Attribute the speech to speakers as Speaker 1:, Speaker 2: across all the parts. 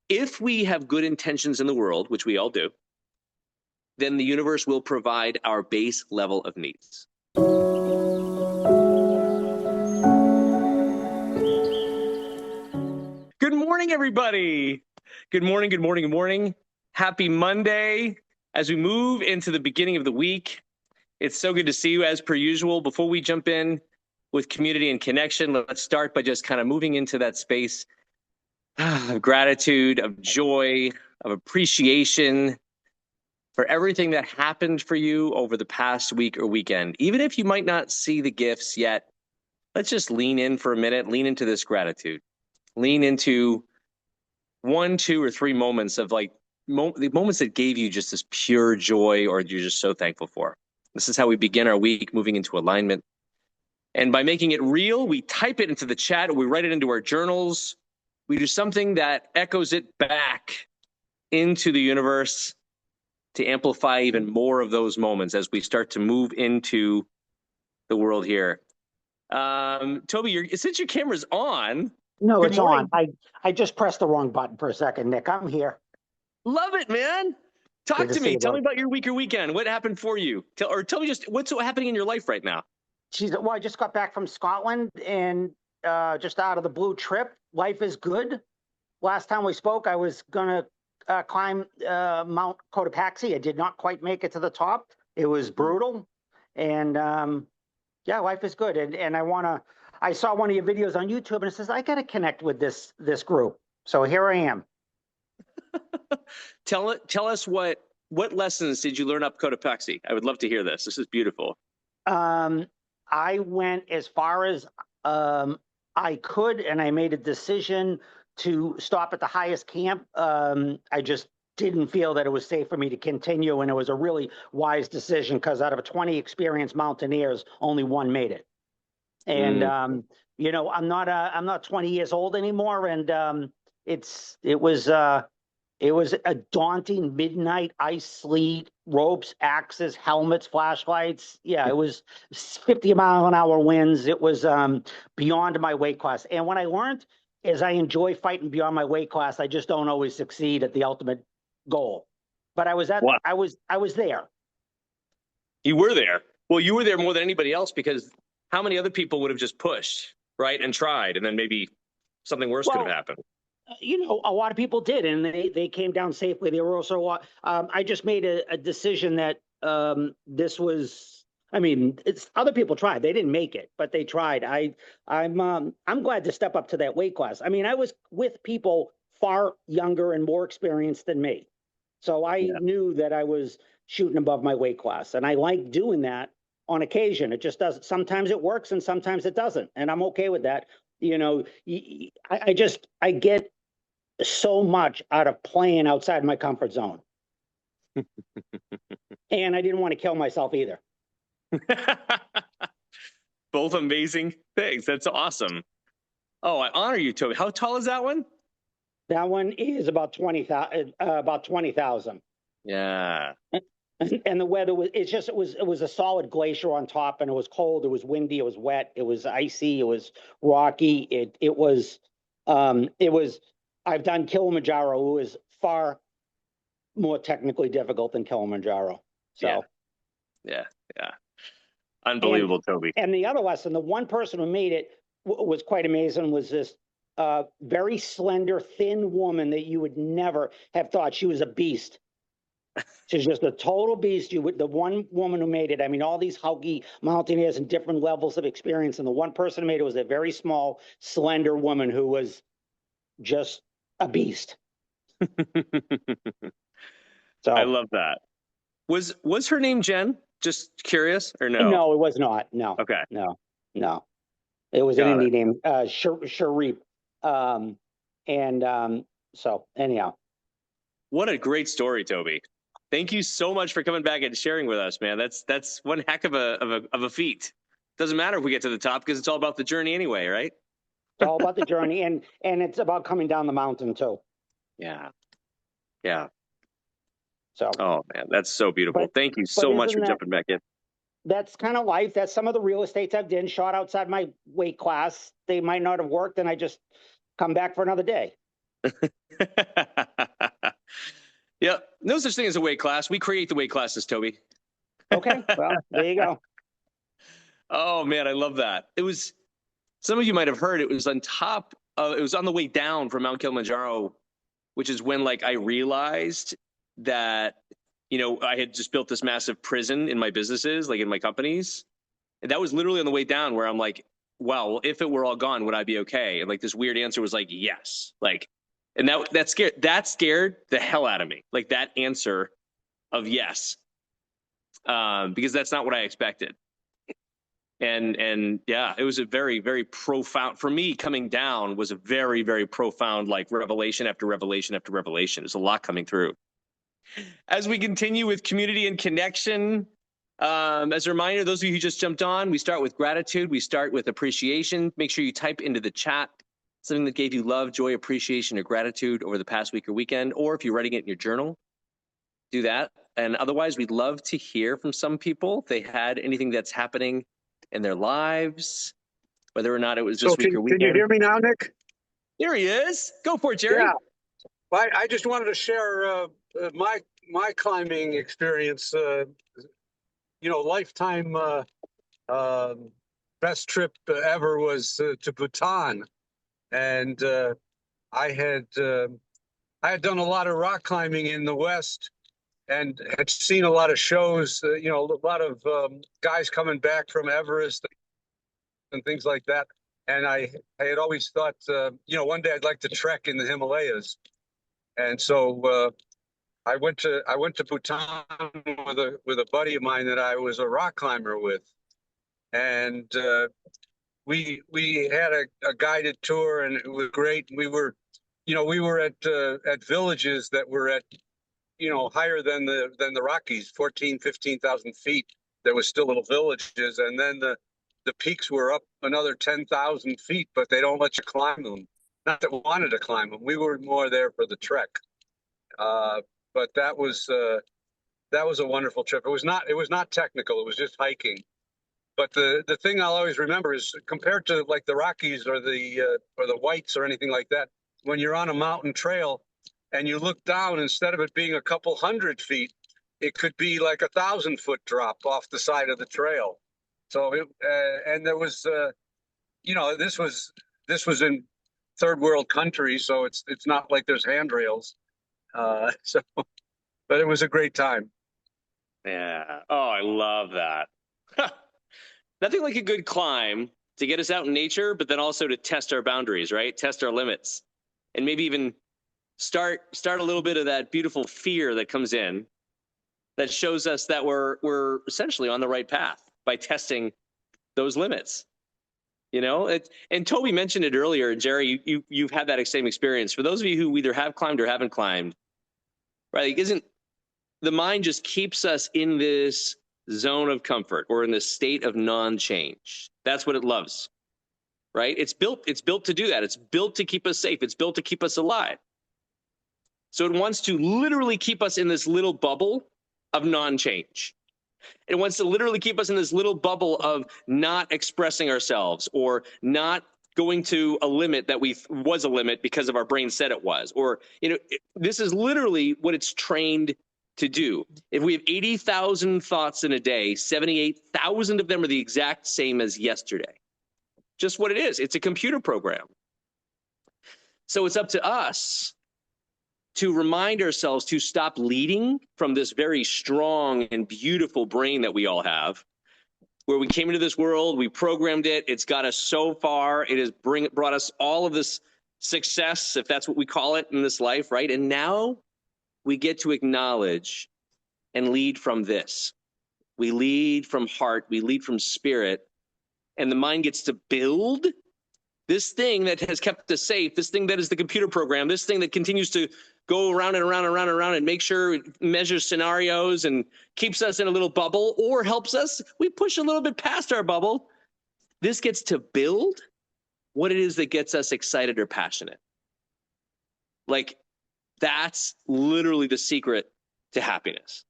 Speaker 1: If we have good intentions in the world, which we all do, then the universe will provide our base level of needs. Good morning, everybody. Good morning, good morning, good morning. Happy Monday. As we move into the beginning of the week, it's so good to see you as per usual. Before we jump in with community and connection, let's start by just kind of moving into that space of gratitude, of joy, of appreciation for everything that happened for you over the past week or weekend. Even if you might not see the gifts yet, let's just lean in for a minute, lean into this gratitude, lean into 1, 2, or 3 moments of the moments that gave you just this pure joy or you're just so thankful for. This is how we begin our week, moving into alignment. And by making it real, we type it into the chat, or we write it into our journals. We do something that echoes it back into the universe to amplify even more of those moments as we start to move into the world here. Toby, since your camera's on.
Speaker 2: No,
Speaker 1: good
Speaker 2: it's
Speaker 1: morning.
Speaker 2: on. I just pressed the wrong button for a second, Nick. I'm here.
Speaker 1: Love it, man. Talk to me. Tell me about your week or weekend. What happened for you? Tell me just what's happening in your life right now.
Speaker 2: Well, I just got back from Scotland and just out of the blue trip. Life is good. Last time we spoke, I was going to climb Mount Cotopaxi. I did not quite make it to the top. It was brutal. And yeah, life is good. And I saw one of your videos on YouTube and it says, I got to connect with this group. So here I am.
Speaker 1: Tell us what lessons did you learn up Cotopaxi? I would love to hear this. This is beautiful.
Speaker 2: I went as far as I could, and I made a decision to stop at the highest camp. I just didn't feel that it was safe for me to continue, and it was a really wise decision because out of 20 experienced mountaineers, only one made it. And I'm not 20 years old anymore, and it was a daunting midnight ice sleet, ropes, axes, helmets, flashlights. Yeah, it was 50-mile-an-hour winds. It was beyond my weight class. And what I learned is I enjoy fighting beyond my weight class. I just don't always succeed at the ultimate goal. But I was there.
Speaker 1: You were there. Well, you were there more than anybody else because how many other people would have just pushed, right, and tried, and then maybe something worse could have happened?
Speaker 2: A lot of people did, and they came down safely. They were also, I just made a decision that this was, other people tried. They didn't make it, but they tried. I'm glad to step up to that weight class. I was with people far younger and more experienced than me. So I knew that I was shooting above my weight class, and I like doing that on occasion. It just doesn't. Sometimes it works and sometimes it doesn't, and I'm okay with that. I get so much out of playing outside my comfort zone. And I didn't want to kill myself either.
Speaker 1: Both amazing things. That's awesome. Oh, I honor you, Toby. How tall is that one?
Speaker 2: That one is about 20,000.
Speaker 1: Yeah.
Speaker 2: And the weather it was a solid glacier on top, and it was cold, it was windy, it was wet, it was icy, it was rocky. It was I've done Kilimanjaro, who is far more technically difficult than Kilimanjaro. So
Speaker 1: yeah. Unbelievable, Toby.
Speaker 2: And the other lesson, the one person who made it was quite amazing, was this very slender, thin woman that you would never have thought she was a beast. She's just a total beast. The one woman who made it, all these hulky mountaineers and different levels of experience, and the one person who made it was a very small, slender woman who was just a beast. So
Speaker 1: I love that. Was her name Jen? Just curious, or no?
Speaker 2: No, it was not. No.
Speaker 1: Okay.
Speaker 2: No. It was an indie name, Sharif. So anyhow.
Speaker 1: What a great story, Toby. Thank you so much for coming back and sharing with us, man. That's one heck of a feat. Doesn't matter if we get to the top because it's all about the journey anyway, right?
Speaker 2: It's all about the journey, and it's about coming down the mountain too.
Speaker 1: Yeah.
Speaker 2: So.
Speaker 1: Oh man, that's so beautiful. Thank you so much for jumping back in.
Speaker 2: That's kind of life. That's some of the real estates I've done, shot outside my weight class. They might not have worked, and I just come back for another day.
Speaker 1: No such thing as a weight class. We create the weight classes, Toby.
Speaker 2: Okay, well, there you go.
Speaker 1: Oh man, I love that. It was, some of you might have heard, it was on top of, it was on the way down from Mount Kilimanjaro, which is when like I realized that, you know, I had just built this massive prison in my businesses, like in my companies. And that was literally on the way down where I'm like, wow, well, if it were all gone, would I be okay? And like this weird answer was like, yes. Like, and that scared the hell out of me. Like that answer of yes. Because that's not what I expected. And yeah, it was a very, very profound, for me, coming down was a very, very profound, like revelation after revelation after revelation. There's a lot coming through. As we continue with community and connection, as a reminder, those of you who just jumped on, we start with gratitude. We start with appreciation. Make sure you type into the chat something that gave you love, joy, appreciation, or gratitude over the past week or weekend, or if you're writing it in your journal, do that. And otherwise, we'd love to hear from some people if they had anything that's happening in their lives, whether or not it was this week or
Speaker 3: Can you
Speaker 1: weekend.
Speaker 3: hear me now, Nick?
Speaker 1: There he is. Go for it, Jerry.
Speaker 3: Yeah. I just wanted to share my climbing experience. Lifetime best trip ever was to Bhutan, and I had done a lot of rock climbing in the West, and had seen a lot of shows. A lot of guys coming back from Everest and things like that. And I had always thought, one day I'd like to trek in the Himalayas. And so I went to Bhutan with a buddy of mine that I was a rock climber with, and we had a guided tour, and it was great. We were at villages that were at higher than the Rockies, 14, 15,000 feet. There was still little villages, and then the peaks were up another 10,000 feet, but they don't let you climb them. Not that we wanted to climb them. We were more there for the trek. But that was a wonderful trip. It was not technical. It was just hiking. But the thing I'll always remember is, compared to like the Rockies or the Whites or anything like that, when you're on a mountain trail and you look down, instead of it being a couple 100 feet, it could be like 1,000-foot drop off the side of the trail. So and there was, this was in third world country, so it's not like there's handrails. But it was a great time.
Speaker 1: Yeah. Oh, I love that. Nothing like a good climb to get us out in nature, but then also to test our boundaries, right? Test our limits, and maybe even start a little bit of that beautiful fear that comes in, that shows us that we're essentially on the right path by testing those limits. And Toby mentioned it earlier, and Jerry, you've had that same experience. For those of you who either have climbed or haven't climbed, right? Isn't the mind just keeps us in this zone of comfort or in this state of non-change? That's what it loves, right? It's built to do that. It's built to keep us safe. It's built to keep us alive. So it wants to literally keep us in this little bubble of non-change. It wants to literally keep us in this little bubble of not expressing ourselves, or not going to a limit that was a limit because of our brain said it was. Or, this is literally what it's trained to do. If we have 80,000 thoughts in a day, 78,000 of them are the exact same as yesterday. Just what it is. It's a computer program. So it's up to us to remind ourselves to stop leading from this very strong and beautiful brain that we all have, where we came into this world, we programmed it, it's got us so far, it has brought us all of this success, if that's what we call it in this life, right? And now we get to acknowledge and lead from this. We lead from heart, we lead from spirit, and the mind gets to build this thing that has kept us safe, this thing that is the computer program, this thing that continues to go around and around and around and around and make sure it measures scenarios and keeps us in a little bubble, or helps us. We push a little bit past our bubble. This gets to build what it is that gets us excited or passionate. Like, that's literally the secret to happiness.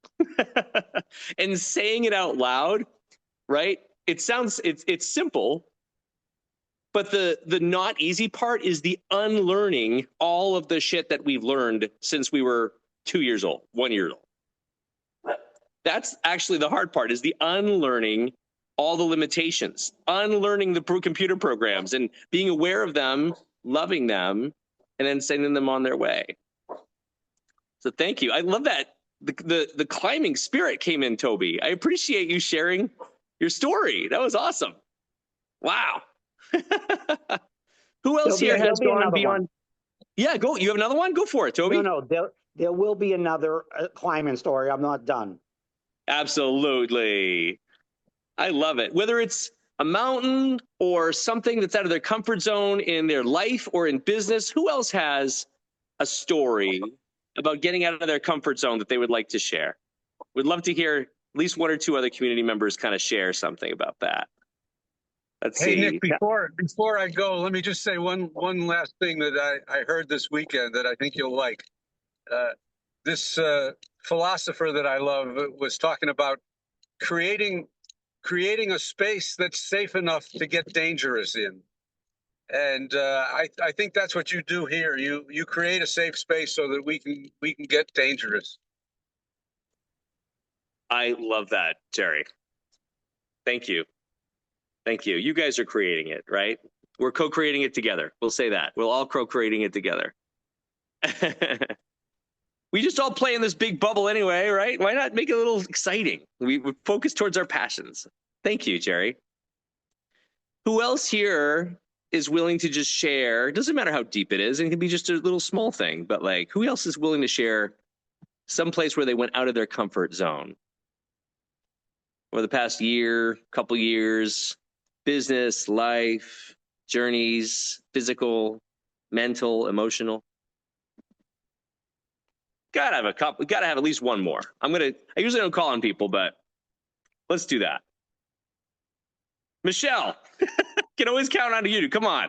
Speaker 1: And saying it out loud, right? It's simple. But the not easy part is the unlearning all of the shit that we've learned since we were 2 years old, 1 year old. That's actually the hard part, is the unlearning all the limitations, unlearning the computer programs and being aware of them, loving them, and then sending them on their way. So thank you. I love that the climbing spirit came in, Toby. I appreciate you sharing your story. That was awesome. Wow. Who else here has gone beyond? Yeah, go. You have another one? Go for it, Toby.
Speaker 2: No, there will be another climbing story. I'm not done.
Speaker 1: Absolutely. I love it. Whether it's a mountain or something that's out of their comfort zone in their life or in business, who else has a story about getting out of their comfort zone that they would like to share? We'd love to hear at least one or two other community members kind of share something about that. Let's see.
Speaker 3: Hey, Nick, before I go, let me just say one last thing that I heard this weekend that I think you'll like. This philosopher that I love was talking about creating a space that's safe enough to get dangerous in. And I think that's what you do here. You create a safe space so that we can get dangerous.
Speaker 1: I love that, Jerry. Thank you. Thank you. You guys are creating it, right? We're co-creating it together. We'll say that. We'll all co-creating it together. We just all play in this big bubble anyway, right? Why not make it a little exciting? We focus towards our passions. Thank you, Jerry. Who else here is willing to just share? It doesn't matter how deep it is. It can be just a little small thing, but like, who else is willing to share some place where they went out of their comfort zone over the past year, couple years, business, life, journeys, physical, mental, emotional? Gotta have a couple. Gotta have at least one more. I usually don't call on people, but let's do that. Michelle, can always count on you. Come on,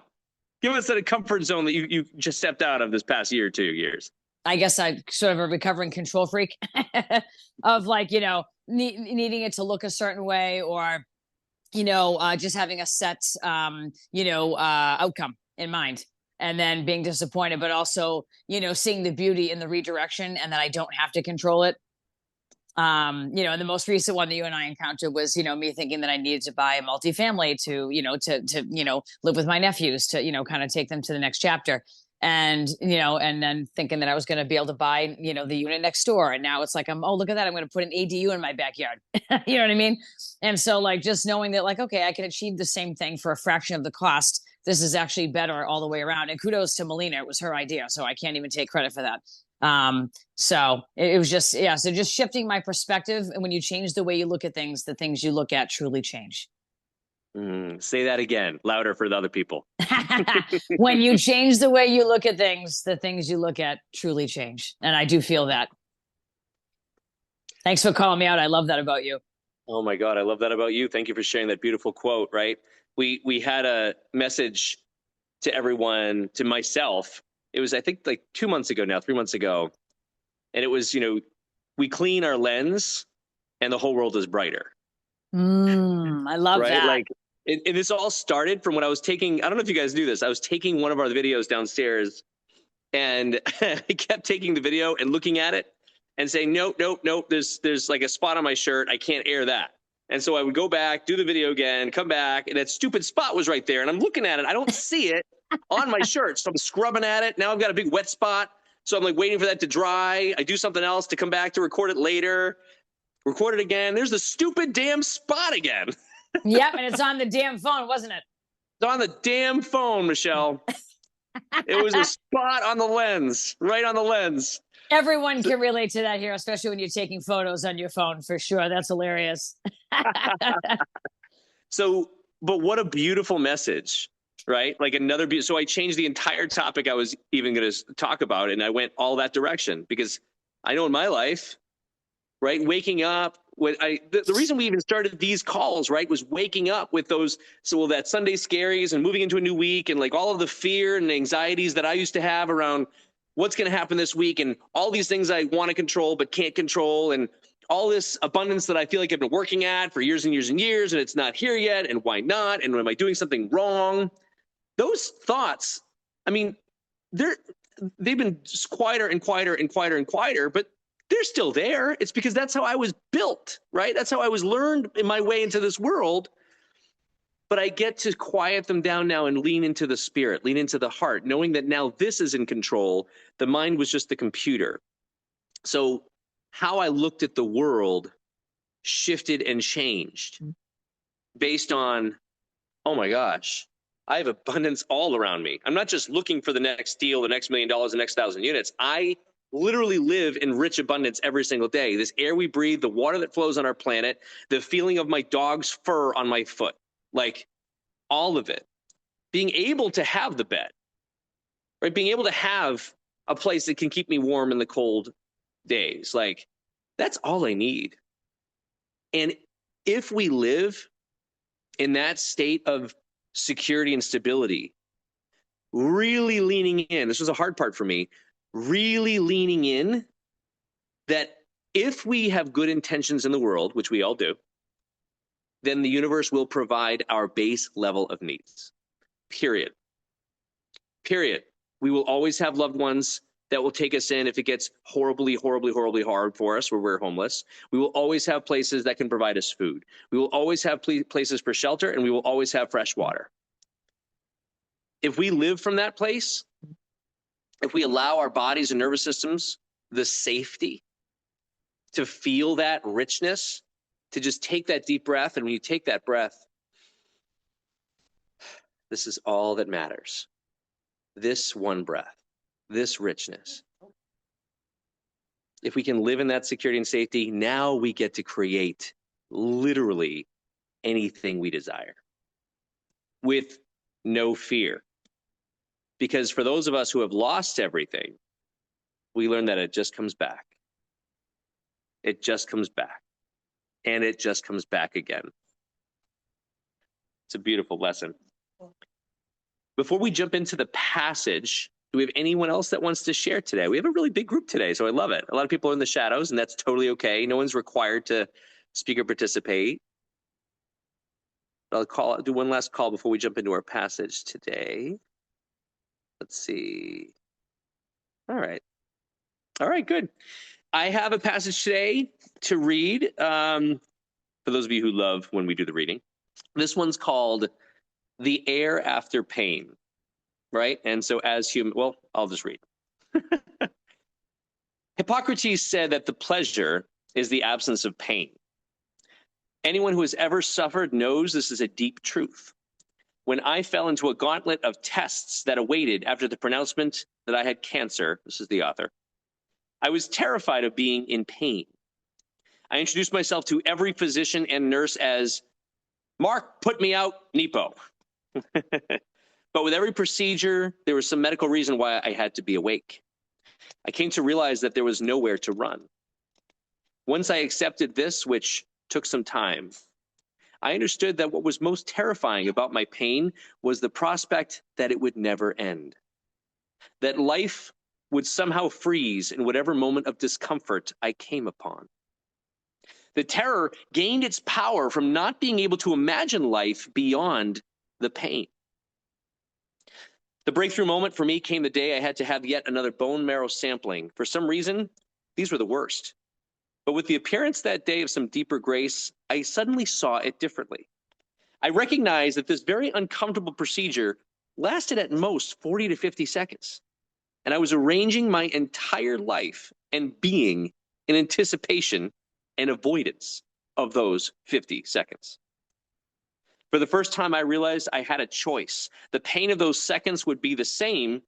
Speaker 1: give us a comfort zone that you just stepped out of this past year or 2 years.
Speaker 4: I guess I'm sort of a recovering control freak of like, needing it to look a certain way, or, just having a set, outcome in mind, and then being disappointed, but also, seeing the beauty in the redirection, and that I don't have to control it. And the most recent one that you and I encountered was, me thinking that I needed to buy a multifamily to live with my nephews, to, kind of take them to the next chapter. And, and then thinking that I was going to be able to buy, the unit next door. And now it's like, look at that. I'm going to put an ADU in my backyard. You know what I mean? And so like, just knowing that like, okay, I can achieve the same thing for a fraction of the cost. This is actually better all the way around. And kudos to Melina. It was her idea. So I can't even take credit for that. So it was just, so just shifting my perspective. And when you change the way you look at things, the things you look at truly change.
Speaker 1: Say that again, louder for the other people.
Speaker 4: When you change the way you look at things, the things you look at truly change. And I do feel that. Thanks for calling me out. I love that about you.
Speaker 1: Oh my God, I love that about you. Thank you for sharing that beautiful quote, right? We had a message to everyone, to myself. It was, I think, like 2 months ago now, 3 months ago. And it was, we clean our lens and the whole world is brighter.
Speaker 4: I love
Speaker 1: right?
Speaker 4: that.
Speaker 1: Like, and this all started from when I was taking, I don't know if you guys do this. I was taking one of our videos downstairs, and I kept taking the video and looking at it and saying, nope. There's like a spot on my shirt. I can't air that. And so I would go back, do the video again, come back, and that stupid spot was right there. And I'm looking at it. I don't see it on my shirt. So I'm scrubbing at it. Now I've got a big wet spot. So I'm like waiting for that to dry. I do something else to come back to record it later. Record it again. There's the stupid damn spot again.
Speaker 4: Yep, and it's on the damn phone, wasn't it?
Speaker 1: It's on the damn phone, Michelle. It was a spot on the lens, right on the lens.
Speaker 4: Everyone can relate to that here, especially when you're taking photos on your phone, for sure. That's hilarious.
Speaker 1: So, but what a beautiful message, right? Like so I changed the entire topic I was even going to talk about, and I went all that direction because I know in my life, right, waking up, the reason we even started these calls, right, was waking up with those, that Sunday scaries and moving into a new week and like all of the fear and anxieties that I used to have around what's going to happen this week and all these things I want to control but can't control, and all this abundance that I feel like I've been working at for years and years and years, and it's not here yet, and why not, and am I doing something wrong? Those thoughts, I mean, they've been just quieter and quieter and quieter and quieter, but they're still there. It's because that's how I was built, right? That's how I was learned in my way into this world. But I get to quiet them down now and lean into the spirit, lean into the heart, knowing that now this is in control. The mind was just the computer. So how I looked at the world shifted and changed based on, oh my gosh, I have abundance all around me. I'm not just looking for the next deal, the next $1 million, the next 1,000 units. I literally live in rich abundance every single day. This air we breathe, the water that flows on our planet, the feeling of my dog's fur on my foot, like all of it. Being able to have the bed, right? Being able to have a place that can keep me warm in the cold days, like that's all I need. And if we live in that state of security and stability, really leaning in, this was a hard part for me, really leaning in that if we have good intentions in the world, which we all do, then the universe will provide our base level of needs. Period. Period. We will always have loved ones that will take us in if it gets horribly, horribly, horribly hard for us where we're homeless. We will always have places that can provide us food. We will always have places for shelter, and we will always have fresh water. If we live from that place, if we allow our bodies and nervous systems the safety to feel that richness, to just take that deep breath, and when you take that breath, this is all that matters. This one breath, this richness. If we can live in that security and safety, now we get to create literally anything we desire with no fear. Because for those of us who have lost everything, we learn that it just comes back. It just comes back. And it just comes back again. It's a beautiful lesson. Before we jump into the passage, do we have anyone else that wants to share today? We have a really big group today, so I love it. A lot of people are in the shadows, and that's totally okay. No one's required to speak or participate. I'll do one last call before we jump into our passage today. Let's see. All right. All right, good. I have a passage today to read for those of you who love when we do the reading. This one's called The Air After Pain, right? And so as human, well, I'll just read. Hippocrates said that the pleasure is the absence of pain. Anyone who has ever suffered knows this is a deep truth. When I fell into a gauntlet of tests that awaited after the pronouncement that I had cancer, this is the author, I was terrified of being in pain. I introduced myself to every physician and nurse as, Mark, put me out, Nepo. But with every procedure, there was some medical reason why I had to be awake. I came to realize that there was nowhere to run. Once I accepted this, which took some time, I understood that what was most terrifying about my pain was the prospect that it would never end. That life would somehow freeze in whatever moment of discomfort I came upon. The terror gained its power from not being able to imagine life beyond the pain. The breakthrough moment for me came the day I had to have yet another bone marrow sampling. For some reason, these were the worst. But with the appearance that day of some deeper grace, I suddenly saw it differently. I recognized that this very uncomfortable procedure lasted at most 40 to 50 seconds. And I was arranging my entire life and being in anticipation and avoidance of those 50 seconds. For the first time, I realized I had a choice. The pain of those seconds would be the same,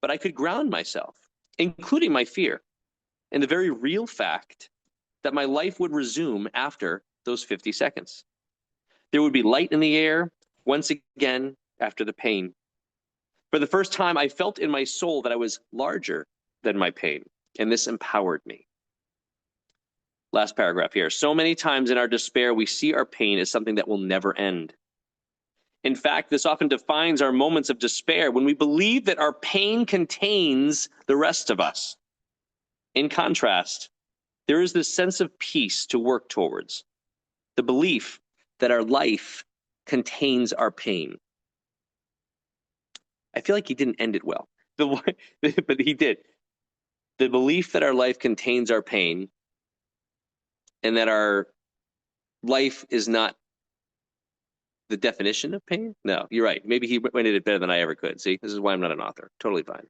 Speaker 1: but I could ground myself, including my fear, in the very real fact that my life would resume after those 50 seconds. There would be light in the air once again after the pain. For the first time, I felt in my soul that I was larger than my pain, and this empowered me. Last paragraph here. So many times in our despair, we see our pain as something that will never end. In fact, this often defines our moments of despair when we believe that our pain contains the rest of us. In contrast, there is this sense of peace to work towards, the belief that our life contains our pain. I feel like he didn't end it well. But he did. The belief that our life contains our pain and that our life is not the definition of pain. No, you're right. Maybe he went it better than I ever could. See, this is why I'm not an author. Totally fine.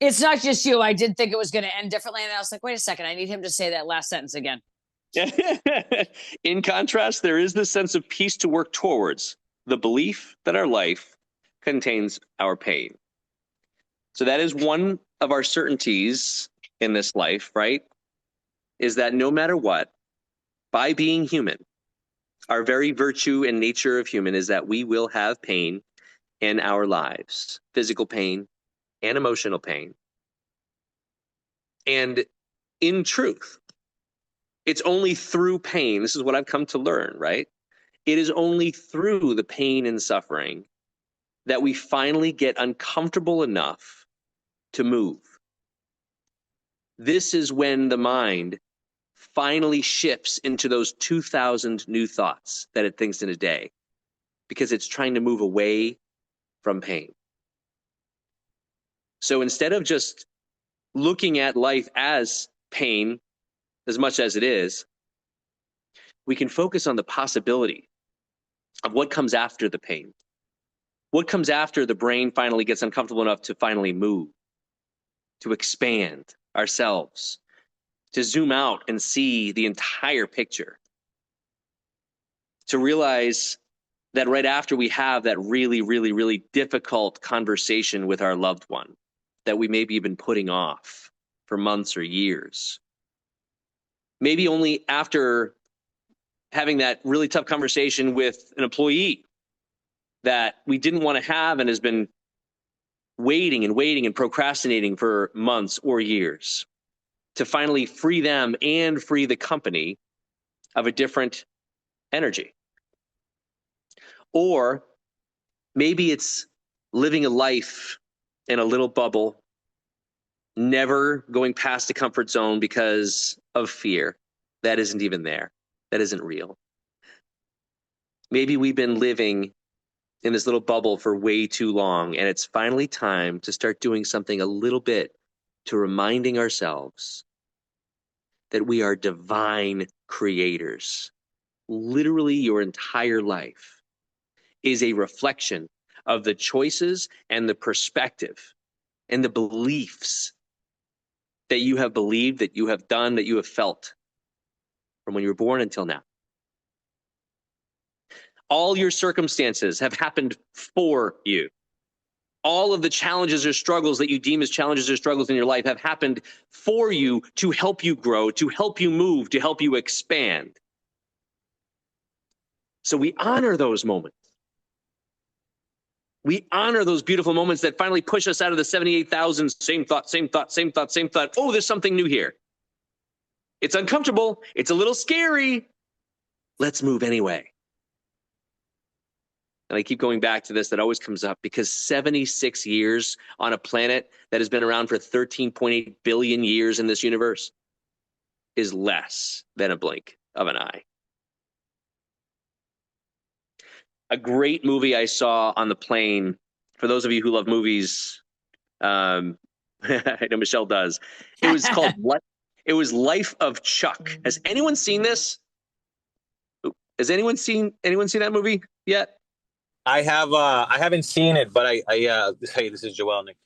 Speaker 4: It's not just you. I did think it was going to end differently. And I was like, wait a second. I need him to say that last sentence again.
Speaker 1: In contrast, there is this sense of peace to work towards, the belief that our life contains our pain. So that is one of our certainties in this life, right? Is that no matter what, by being human, our very virtue and nature of human is that we will have pain in our lives, physical pain and emotional pain. And in truth, it's only through pain. This is what I've come to learn, right? It is only through the pain and suffering that we finally get uncomfortable enough to move. This is when the mind finally shifts into those 2,000 new thoughts that it thinks in a day, because it's trying to move away from pain. So instead of just looking at life as pain as much as it is, we can focus on the possibility of what comes after the pain. What comes after the brain finally gets uncomfortable enough to finally move, to expand ourselves, to zoom out and see the entire picture, to realize that right after we have that really, really, really difficult conversation with our loved one that we maybe have been putting off for months or years, maybe only after having that really tough conversation with an employee that we didn't want to have and has been waiting and procrastinating for months or years, to finally free them and free the company of a different energy. Or maybe it's living a life in a little bubble, never going past the comfort zone because of fear that isn't even there, that isn't real. Maybe we've been living in this little bubble for way too long, and it's finally time to start doing something a little bit to reminding ourselves that we are divine creators. Literally, your entire life is a reflection of the choices and the perspective and the beliefs that you have believed, that you have done, that you have felt from when you were born until now. All your circumstances have happened for you. All of the challenges or struggles that you deem as challenges or struggles in your life have happened for you to help you grow, to help you move, to help you expand. So we honor those moments. We honor those beautiful moments that finally push us out of the 78,000 same thought. Oh, there's something new here. It's uncomfortable. It's a little scary. Let's move anyway. And I keep going back to this, that always comes up, because 76 years on a planet that has been around for 13.8 billion years in this universe is less than a blink of an eye. A great movie I saw on the plane, for those of you who love movies, I know Michelle does. It was called Life of Chuck. Has anyone seen this? Has anyone seen that movie yet?
Speaker 5: I have. I haven't seen it, but I. Hey, this is Joel, Nick.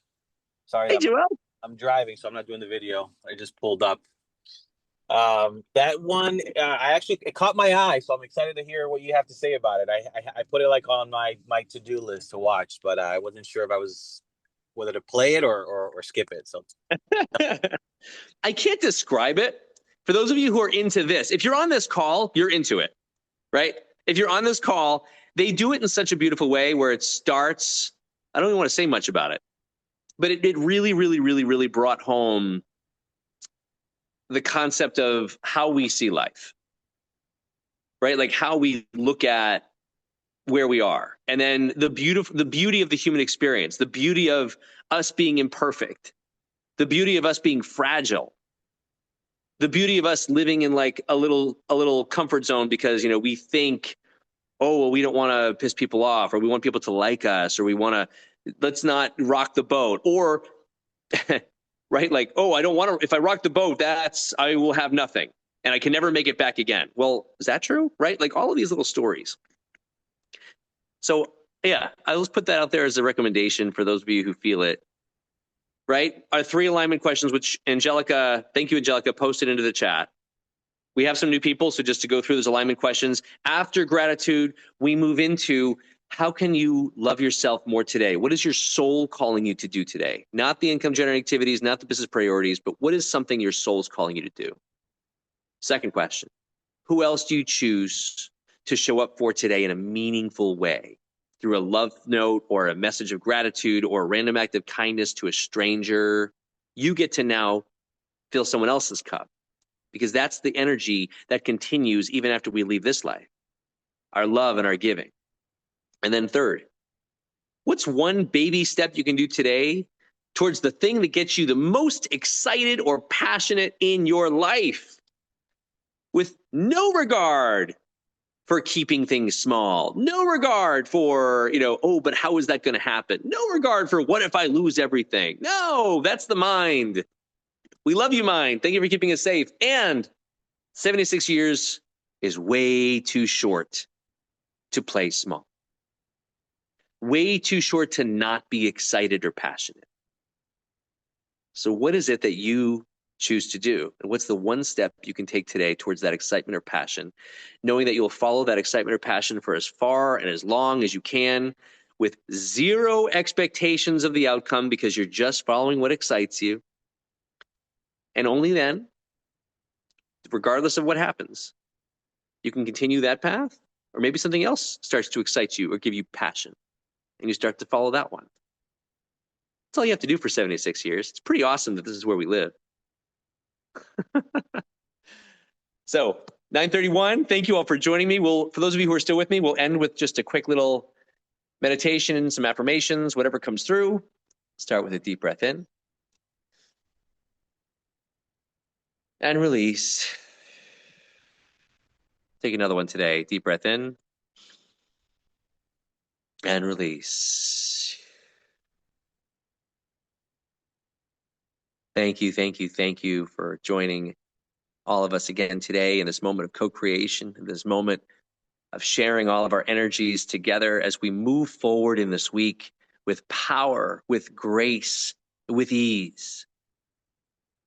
Speaker 5: Sorry,
Speaker 1: Hey, Joel.
Speaker 5: I'm driving, so I'm not doing the video. I just pulled up. That one, it caught my eye, so I'm excited to hear what you have to say about it. I put it like on my to-do list to watch, but I wasn't sure if I was whether to play it or skip it. So
Speaker 1: I can't describe it. For those of you who are into this, if you're on this call, you're into it, right? If you're on this call, they do it in such a beautiful way where it starts. I don't even want to say much about it, but it really, really, really, really brought home the concept of how we see life, right? Like how we look at where we are, and then the beauty of the human experience, the beauty of us being imperfect, the beauty of us being fragile, the beauty of us living in like a little comfort zone because, we think oh, well, we don't want to piss people off, or we want people to like us, or we want to, let's not rock the boat. Or, right, like, oh, I don't want to, if I rock the boat, I will have nothing and I can never make it back again. Well, is that true? Right? Like all of these little stories. So, yeah, I'll just put that out there as a recommendation for those of you who feel it. Right? Our 3 alignment questions, which Angelica, thank you, Angelica, posted into the chat. We have some new people, so just to go through those alignment questions. After gratitude, we move into how can you love yourself more today? What is your soul calling you to do today? Not the income generating activities, not the business priorities, but what is something your soul's calling you to do? Second question, who else do you choose to show up for today in a meaningful way? Through a love note or a message of gratitude or a random act of kindness to a stranger. You get to now fill someone else's cup, because that's the energy that continues even after we leave this life, our love and our giving. And then third, what's one baby step you can do today towards the thing that gets you the most excited or passionate in your life, with no regard for keeping things small, no regard for, oh, but how is that going to happen? No regard for what if I lose everything? No, that's the mind. We love you, mind. Thank you for keeping us safe. And 76 years is way too short to play small. Way too short to not be excited or passionate. So what is it that you choose to do? And what's the one step you can take today towards that excitement or passion, knowing that you'll follow that excitement or passion for as far and as long as you can, with zero expectations of the outcome, because you're just following what excites you. And only then, regardless of what happens, you can continue that path, or maybe something else starts to excite you or give you passion, and you start to follow that one. That's all you have to do for 76 years. It's pretty awesome that this is where we live. So 9:31, thank you all for joining me. For those of you who are still with me, we'll end with just a quick little meditation, some affirmations, whatever comes through. Start with a deep breath in. And release. Take another one today. Deep breath in. And release. Thank you, thank you, thank you for joining all of us again today in this moment of co-creation, in this moment of sharing all of our energies together as we move forward in this week with power, with grace, with ease,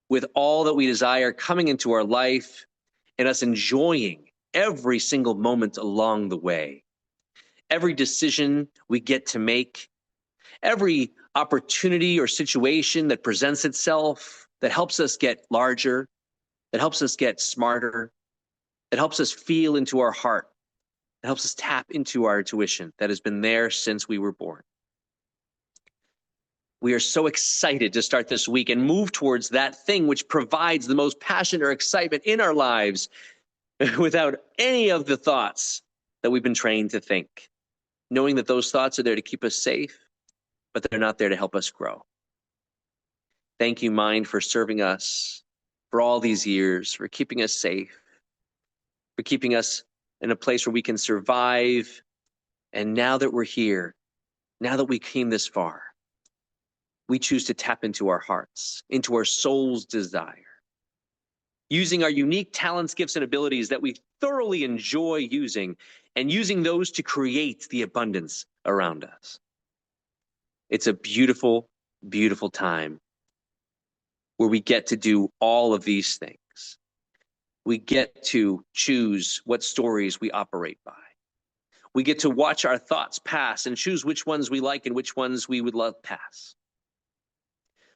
Speaker 1: with all that we desire coming into our life, and us enjoying every single moment along the way. Every decision we get to make, every opportunity or situation that presents itself, that helps us get larger, that helps us get smarter, that helps us feel into our heart, that helps us tap into our intuition that has been there since we were born. We are so excited to start this week and move towards that thing which provides the most passion or excitement in our lives without any of the thoughts that we've been trained to think, knowing that those thoughts are there to keep us safe, but they're not there to help us grow. Thank you, mind, for serving us for all these years, for keeping us safe, for keeping us in a place where we can survive. And now that we're here, now that we came this far, we choose to tap into our hearts, into our soul's desire, using our unique talents, gifts, and abilities that we thoroughly enjoy using, and using those to create the abundance around us. It's a beautiful, beautiful time where we get to do all of these things. We get to choose what stories we operate by. We get to watch our thoughts pass and choose which ones we like and which ones we would love pass.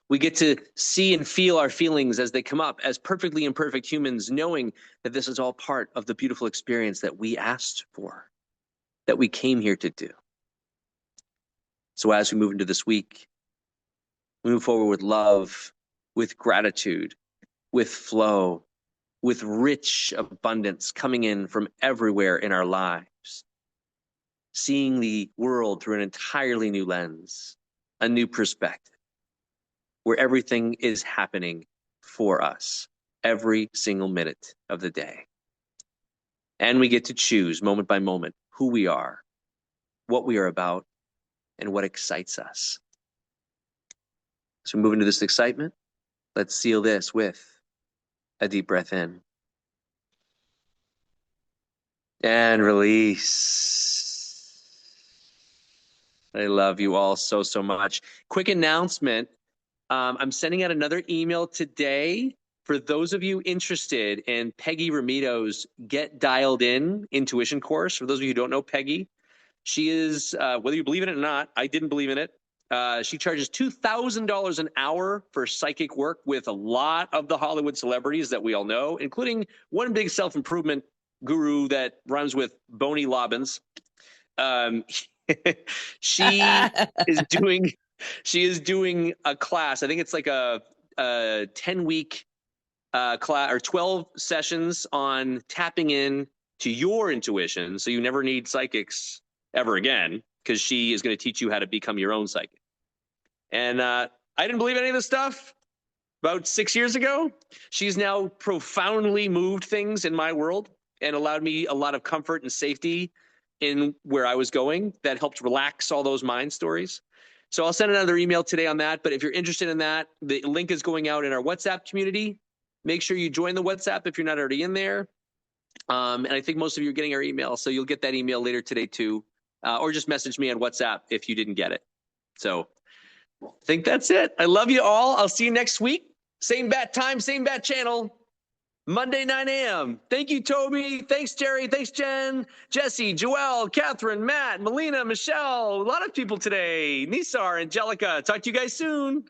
Speaker 1: We get to see and feel our feelings as they come up as perfectly imperfect humans, knowing that this is all part of the beautiful experience that we asked for, that we came here to do. So as we move into this week, we move forward with love, with gratitude, with flow, with rich abundance coming in from everywhere in our lives, seeing the world through an entirely new lens, a new perspective, where everything is happening for us every single minute of the day. And we get to choose moment by moment who we are, what we are about, and what excites us. So move into this excitement. Let's seal this with a deep breath in. And release. I love you all so, so much. Quick announcement. I'm sending out another email today for those of you interested in Peggy Ramito's Get Dialed In intuition course. For those of you who don't know Peggy, she is, whether you believe in it or not, I didn't believe in it. She charges $2,000 an hour for psychic work with a lot of the Hollywood celebrities that we all know, including one big self-improvement guru that rhymes with Boney Lobbins. She is doing a class. I think it's like a 10-week class or 12 sessions on tapping in to your intuition, so you never need psychics ever again, because she is going to teach you how to become your own psychic. And I didn't believe any of this stuff about 6 years ago. She's now profoundly moved things in my world and allowed me a lot of comfort and safety in where I was going that helped relax all those mind stories. So I'll send another email today on that. But if you're interested in that, the link is going out in our WhatsApp community. Make sure you join the WhatsApp if you're not already in there. And I think most of you are getting our email, so you'll get that email later today too. Or just message me on WhatsApp if you didn't get it. So I think that's it. I love you all. I'll see you next week. Same bat time, same bat channel. Monday, 9 a.m. Thank you, Toby. Thanks, Jerry. Thanks, Jen, Jesse, Joelle, Catherine, Matt, Melina, Michelle. A lot of people today. Nisar, Angelica. Talk to you guys soon.